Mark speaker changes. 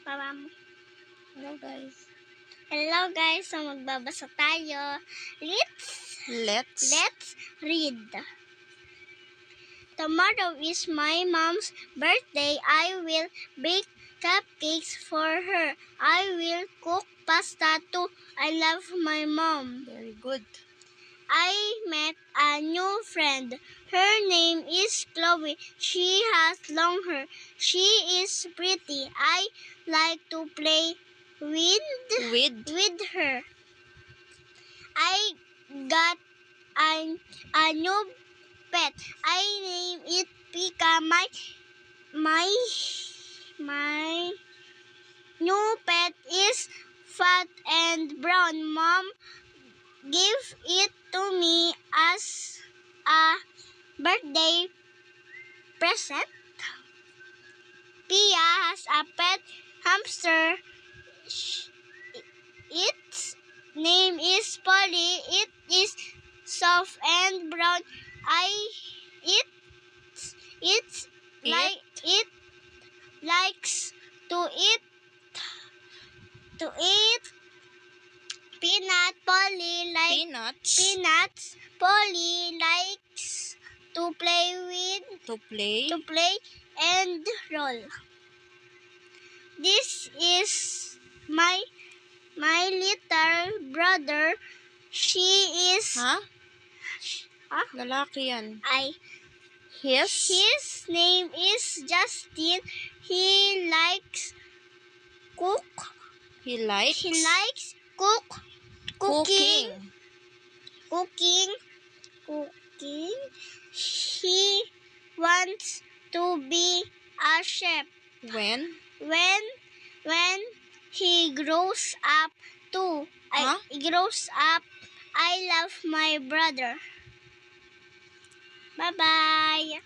Speaker 1: Mama mo.
Speaker 2: Hello guys.
Speaker 1: Hello guys, so magbabasa tayo. Let's read. Tomorrow is my mom's birthday. I will bake cupcakes for her. I will cook pasta too. I love my mom.
Speaker 2: Very good.
Speaker 1: I met a new friend. Her name is Chloe. She has long hair. She is pretty. I like to play with her. I got a new pet. I name it Pika. My new pet is fat and brown. Mom gave it to me as a birthday present. Pia has a pet hamster. Its name is Polly. It is soft and brown. It likes to eat peanut. Peanuts. Polly likes to play and roll. This is my little brother. She is
Speaker 2: Lalaki yan.
Speaker 1: His name is Justin. He likes cooking. He wants to be a chef.
Speaker 2: When?
Speaker 1: When he grows up too. I love my brother. Bye-bye.